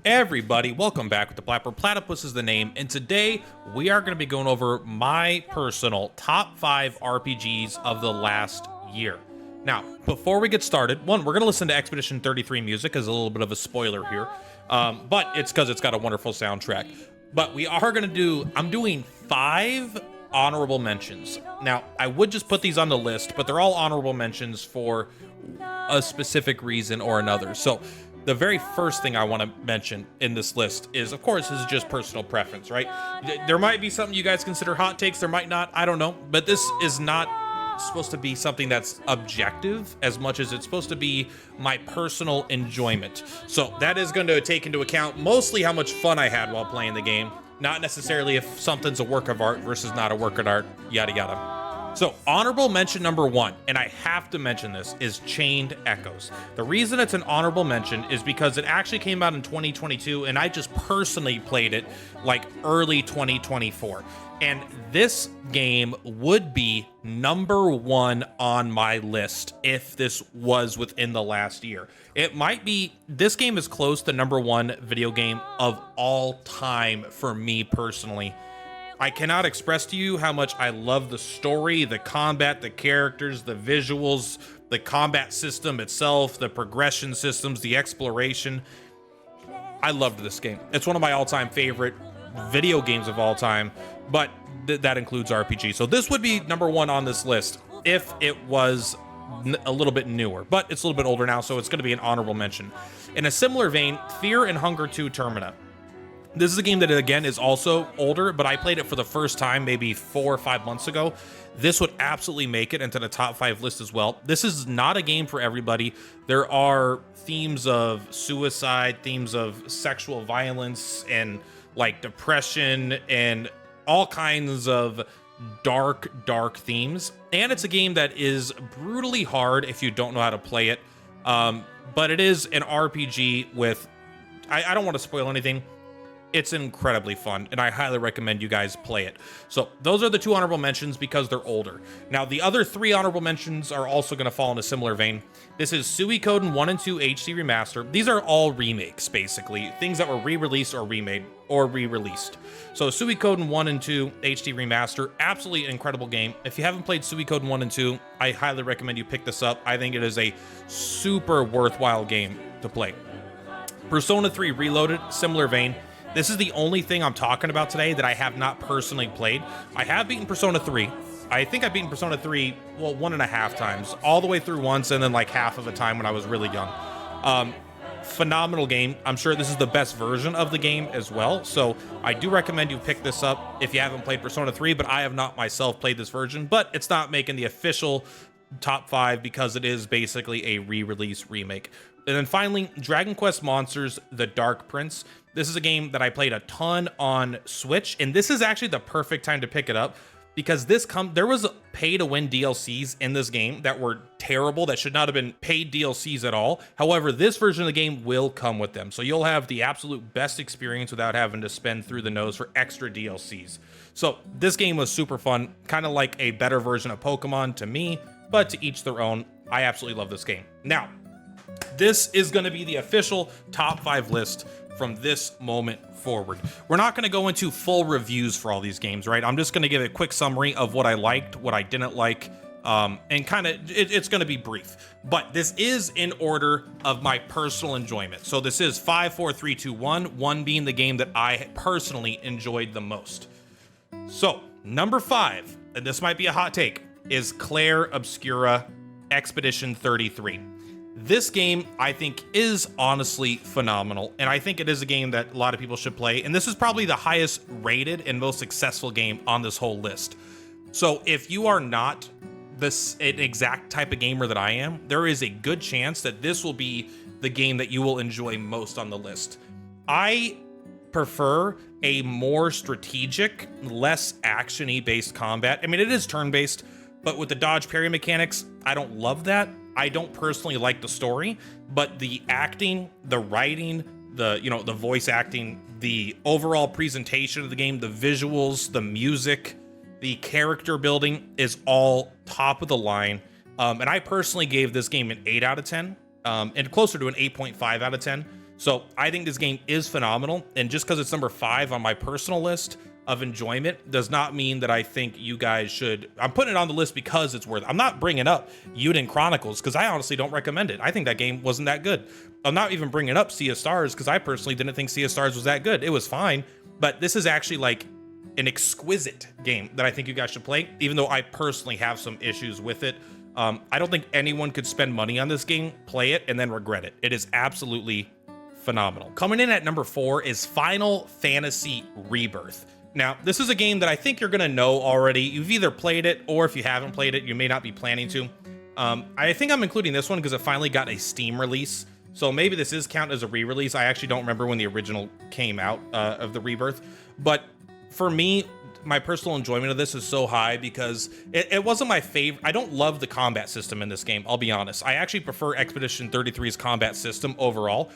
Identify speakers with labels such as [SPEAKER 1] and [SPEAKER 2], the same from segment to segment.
[SPEAKER 1] Everybody, welcome back with the Purplatypus is the name, and today we are going to be going over my personal top 5 RPGs of the last year. Now, before we get started, we're going to listen to Expedition 33 music as a little bit of a spoiler here, but it's because it's got a wonderful soundtrack. But I'm doing 5 honorable mentions. Now, I would just put these on the list, but they're all honorable mentions for a specific reason or another. So, the very first thing I want to mention in this list is, of course, this is just personal preference, right? There might be something you guys consider hot takes, there might not, I don't know, but this is not supposed to be something that's objective as much as it's supposed to be my personal enjoyment. So that is going to take into account mostly how much fun I had while playing the game, not necessarily if something's a work of art versus not a work of art, yada yada. So, honorable mention number 1, and I have to mention this, is Chained Echoes. The reason it's an honorable mention is because it actually came out in 2022, and I just personally played it like early 2024. And this game would be number 1 on my list if this was within the last year. This game is close to number 1 video game of all time for me personally. I cannot express to you how much I love the story, the combat, the characters, the visuals, the combat system itself, the progression systems, the exploration. I loved this game. It's one of my all-time favorite video games of all time, but that includes RPG. So this would be number 1 on this list if it was a little bit newer, but it's a little bit older now, so it's going to be an honorable mention. In a similar vein, Fear and Hunger 2 Termina. This is a game that, again, is also older, but I played it for the first time maybe 4 or 5 months ago. This would absolutely make it into the top 5 list as well. This is not a game for everybody. There are themes of suicide, themes of sexual violence, and like depression, and all kinds of dark themes. And it's a game that is brutally hard if you don't know how to play it. But it is an RPG with, I don't want to spoil anything. It's incredibly fun, and I highly recommend you guys play it. So those are the 2 honorable mentions because they're older. Now, the other 3 honorable mentions are also going to fall in a similar vein. This is Suikoden 1 and 2 HD Remaster. These are all remakes, basically. Things that were re-released or remade or re-released. So Suikoden 1 and 2 HD Remaster, absolutely incredible game. If you haven't played Suikoden 1 and 2, I highly recommend you pick this up. I think it is a super worthwhile game to play. Persona 3 Reloaded, similar vein. This is the only thing I'm talking about today that I have not personally played. I have beaten Persona 3. I think I've beaten Persona 3, well, 1.5 times. All the way through once, and then like half of a time when I was really young. Phenomenal game. I'm sure this is the best version of the game as well. So I do recommend you pick this up if you haven't played Persona 3, but I have not myself played this version. But it's not making the official top 5 because it is basically a re-release remake. And then finally, Dragon Quest Monsters: The Dark Prince. This is a game that I played a ton on Switch, and this is actually the perfect time to pick it up because there was pay-to-win DLCs in this game that were terrible, that should not have been paid DLCs at all. However, this version of the game will come with them, so you'll have the absolute best experience without having to spend through the nose for extra DLCs. So this game was super fun, kind of like a better version of Pokemon to me, but to each their own. I absolutely love this game. Now, this is going to be the official top 5 list from this moment forward. We're not going to go into full reviews for all these games, right? I'm just going to give a quick summary of what I liked, what I didn't like, and kind of, it's going to be brief. But this is in order of my personal enjoyment. So this is 5, 4, 3, 2, 1, 1 being the game that I personally enjoyed the most. So, number 5, and this might be a hot take, is Clair Obscura Expedition 33. This game, I think, is honestly phenomenal, and I think it is a game that a lot of people should play, and this is probably the highest rated and most successful game on this whole list. So if you are not an exact type of gamer that I am, there is a good chance that this will be the game that you will enjoy most on the list. I prefer a more strategic, less action-y based combat. I mean, it is turn-based, but with the dodge parry mechanics, I don't love that. I don't personally like the story, but the acting, the writing, the voice acting, the overall presentation of the game, the visuals, the music, the character building is all top of the line. And I personally gave this game an 8 out of 10, and closer to an 8.5 out of 10. So I think this game is phenomenal. And just because it's number 5 on my personal list of enjoyment does not mean that I think you guys should. I'm putting it on the list because it's worth it. I'm not bringing up Yuden Chronicles because I honestly don't recommend it. I think that game wasn't that good. I'm not even bringing up Sea of Stars because I personally didn't think Sea of Stars was that good. It was fine, but this is actually like an exquisite game that I think you guys should play, even though I personally have some issues with it. I don't think anyone could spend money on this game, play it, and then regret it. It is absolutely phenomenal. Coming in at number 4 is Final Fantasy Rebirth. Now, this is a game that I think you're gonna know already. You've either played it, or if you haven't played it, you may not be planning to. I think I'm including this one because it finally got a Steam release. So maybe this is count as a re-release. I actually don't remember when the original came out of the Rebirth. But for me, my personal enjoyment of this is so high because it wasn't my favorite. I don't love the combat system in this game, I'll be honest. I actually prefer Expedition 33's combat system overall.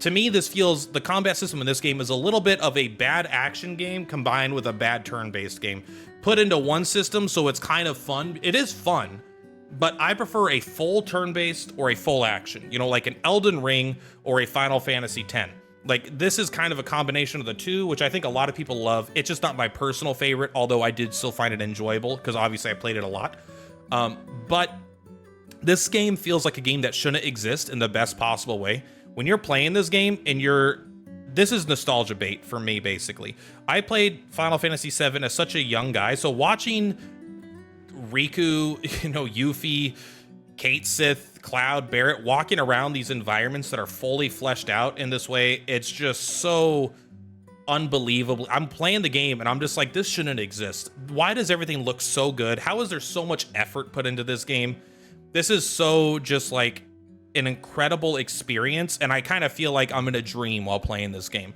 [SPEAKER 1] To me, the combat system in this game is a little bit of a bad action game combined with a bad turn-based game put into one system, so it's kind of fun. It is fun, but I prefer a full turn-based or a full action, you know, like an Elden Ring or a Final Fantasy X. Like, this is kind of a combination of the two, which I think a lot of people love. It's just not my personal favorite, although I did still find it enjoyable because obviously I played it a lot. But this game feels like a game that shouldn't exist in the best possible way. When you're playing this game and this is nostalgia bait for me, basically. I played Final Fantasy VII as such a young guy, so watching Riku, Yuffie, Kate Sith, Cloud, Barrett walking around these environments that are fully fleshed out in this way, it's just so unbelievable. I'm playing the game and I'm just like, this shouldn't exist. Why does everything look so good? How is there so much effort put into this game? This is so just like an incredible experience, and I kind of feel like I'm in a dream while playing this game.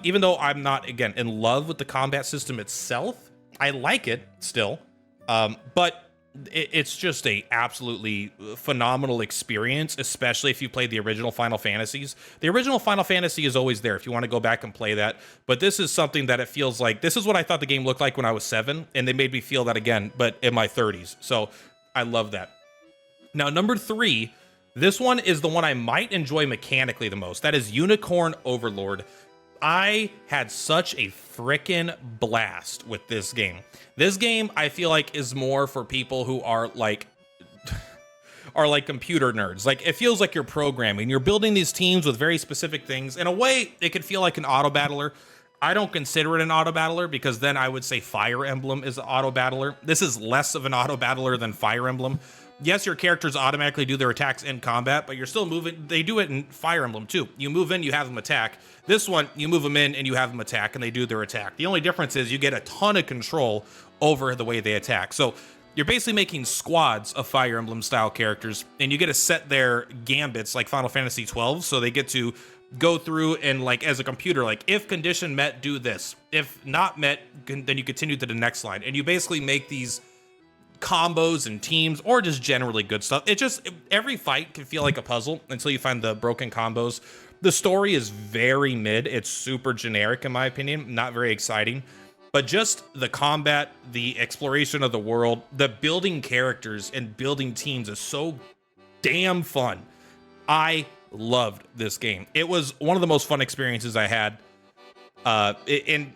[SPEAKER 1] Even though I'm not, again, in love with the combat system itself, I like it still, but it's just a absolutely phenomenal experience, especially if you played the original Final Fantasies. The original Final Fantasy is always there if you want to go back and play that, but this is something that it feels like, this is what I thought the game looked like when I was 7, and they made me feel that again, but in my 30s, so I love that. Now, number 3, this one is the one I might enjoy mechanically the most. That is Unicorn Overlord. I had such a frickin' blast with this game. This game, I feel like, is more for people who are like computer nerds. Like, it feels like you're programming. You're building these teams with very specific things. In a way, it could feel like an auto battler. I don't consider it an auto battler because then I would say Fire Emblem is an auto battler. This is less of an auto battler than Fire Emblem. Yes, your characters automatically do their attacks in combat, but you're still moving. They do it in Fire Emblem too. You move in, you have them attack. This one, you move them in and you have them attack, and they do their attack. The only difference is you get a ton of control over the way they attack. So you're basically making squads of Fire Emblem style characters, and you get to set their gambits like Final Fantasy 12, so they get to go through and, like, as a computer, like, if condition met, do this. If not met, then you continue to the next line. And you basically make these combos and teams, or just generally good stuff. Every fight can feel like a puzzle until you find the broken combos. The story is very mid. It's super generic in my opinion, not very exciting, but just the combat, the exploration of the world, the building characters and building teams is so damn fun. I loved this game. It was one of the most fun experiences I had. And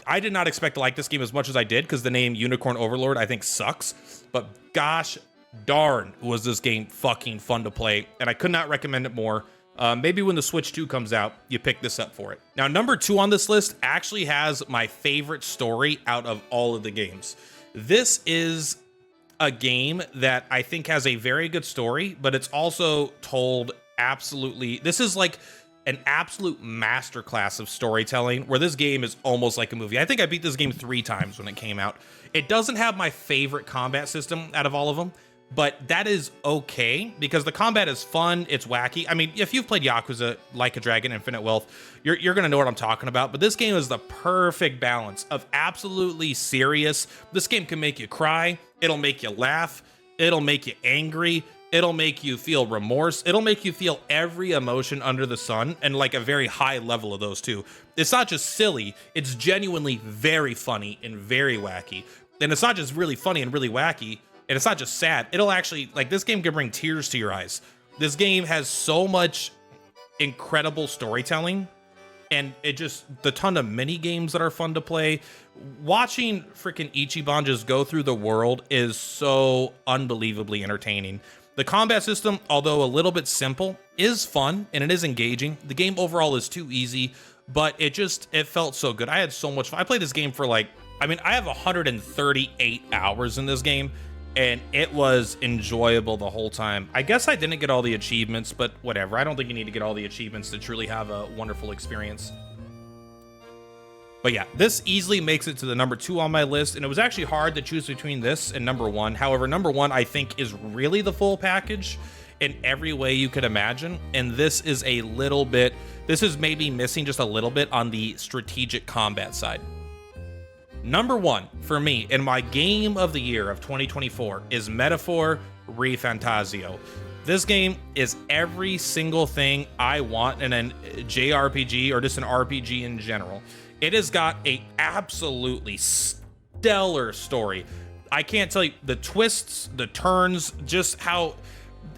[SPEAKER 1] I did not expect to like this game as much as I did because the name Unicorn Overlord I think sucks, but gosh darn was this game fucking fun to play, and I could not recommend it more. Maybe when the Switch 2 comes out, you pick this up for it. Now, number 2 on this list actually has my favorite story out of all of the games. This is a game that I think has a very good story, but it's also told absolutely. This is like an absolute masterclass of storytelling where this game is almost like a movie. I think I beat this game 3 times when it came out. It doesn't have my favorite combat system out of all of them, but that is okay because the combat is fun. It's wacky. I mean, if you've played Yakuza, Like a Dragon, Infinite Wealth, you're going to know what I'm talking about, but this game is the perfect balance of absolutely serious. This game can make you cry. It'll make you laugh. It'll make you angry. It'll make you feel remorse. It'll make you feel every emotion under the sun, and like a very high level of those too. It's not just silly, it's genuinely very funny and very wacky. And it's not just really funny and really wacky, and it's not just sad. It'll actually, like, this game can bring tears to your eyes. This game has so much incredible storytelling, and it just the ton of mini games that are fun to play. Watching freaking Ichiban just go through the world is so unbelievably entertaining. The combat system, although a little bit simple, is fun and it is engaging. The game overall is too easy, but it felt so good. I had so much fun. I played this game for I have 138 hours in this game, and it was enjoyable the whole time. I guess I didn't get all the achievements, but whatever. I don't think you need to get all the achievements to truly have a wonderful experience. But yeah, this easily makes it to the number 2 on my list, and it was actually hard to choose between this and number 1. However, number 1 I think is really the full package in every way you could imagine, and this is maybe missing just a little bit on the strategic combat side. Number 1 for me in my game of the year of 2024 is Metaphor ReFantazio. This game is every single thing I want in a JRPG or just an RPG in general. It has got a absolutely stellar story. I can't tell you the twists, the turns, just how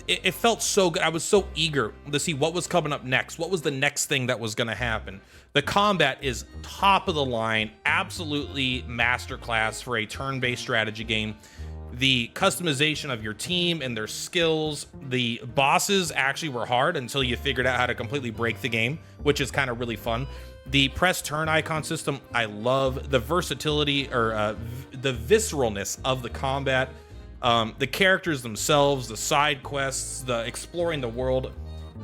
[SPEAKER 1] it felt so good. I was so eager to see what was coming up next. What was the next thing that was going to happen? The combat is top of the line, absolutely masterclass for a turn-based strategy game. The customization of your team and their skills, the bosses actually were hard until you figured out how to completely break the game, which is kind of really fun. The press turn icon system, I love. The versatility or the visceralness of the combat, the characters themselves, the side quests, the exploring the world,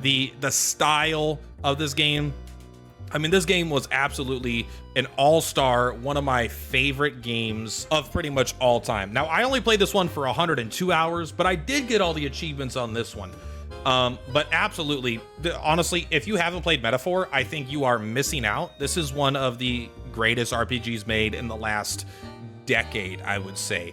[SPEAKER 1] the style of this game. I mean, this game was absolutely an all-star, one of my favorite games of pretty much all time. Now, I only played this one for 102 hours, but I did get all the achievements on this one. But absolutely, honestly, if you haven't played Metaphor, I think you are missing out. This is one of the greatest RPGs made in the last decade, I would say.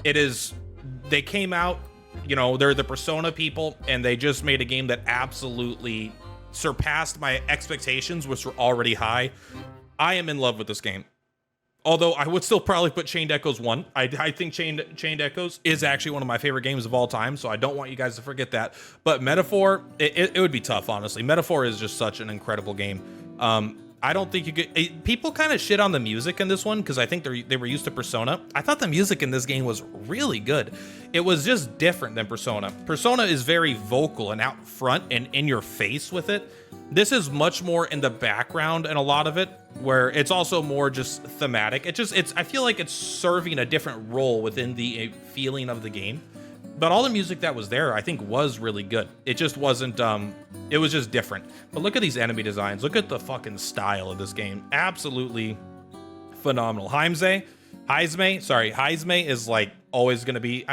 [SPEAKER 1] They came out, they're the Persona people, and they just made a game that absolutely surpassed my expectations, which were already high. I am in love with this game. Although I would still probably put Chained Echoes 1. I think Chained Echoes is actually one of my favorite games of all time, so I don't want you guys to forget that. But Metaphor, it would be tough, honestly. Metaphor is just such an incredible game. I don't think you could... People kind of shit on the music in this one because I think they were used to Persona. I thought the music in this game was really good. It was just different than Persona. Persona is very vocal and out front and in your face with it. This is much more in the background and a lot of it, where it's also more just thematic. I feel like it's serving a different role within the feeling of the game. But all the music that was there, I think, was really good. It just wasn't, it was just different. But look at these enemy designs. Look at the fucking style of this game. Absolutely phenomenal. Heizme is always going to be,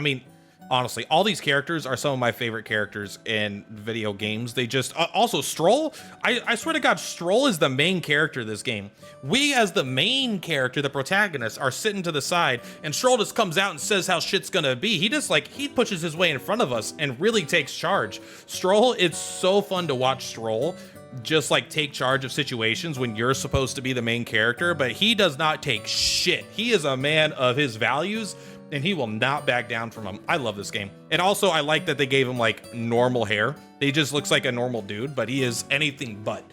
[SPEAKER 1] honestly, all these characters are some of my favorite characters in video games. They just, also Stroll, I swear to God, Stroll is the main character of this game. We, as the main character, the protagonist, are sitting to the side, and Stroll just comes out and says how shit's gonna be. He just, he pushes his way in front of us and really takes charge. Stroll, it's so fun to watch Stroll just, take charge of situations when you're supposed to be the main character, but he does not take shit. He is a man of his values, and he will not back down from him. I love this game. And also, I like that they gave him, normal hair. He just looks like a normal dude, but he is anything but.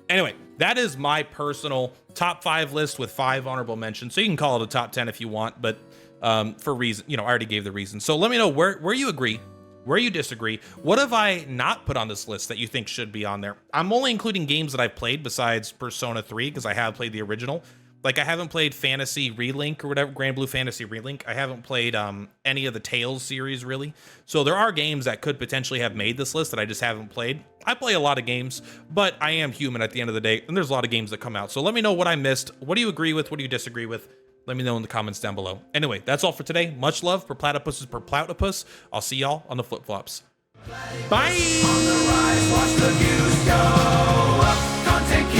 [SPEAKER 1] Anyway, that is my personal top 5 list with 5 honorable mentions. So you can call it a top 10 if you want, but for reason, I already gave the reason. So let me know where you agree, where you disagree. What have I not put on this list that you think should be on there? I'm only including games that I've played besides Persona 3, because I have played the original. I haven't played Fantasy Relink or whatever, Grand Blue Fantasy Relink. I haven't played any of the Tales series, really. So there are games that could potentially have made this list that I just haven't played. I play a lot of games, but I am human at the end of the day, and there's a lot of games that come out. So let me know what I missed. What do you agree with? What do you disagree with? Let me know in the comments down below. Anyway, that's all for today. Much love. Purplatypus is Purplatypus. I'll see y'all on the flip-flops. Bye! On the rise, watch the views go up. Content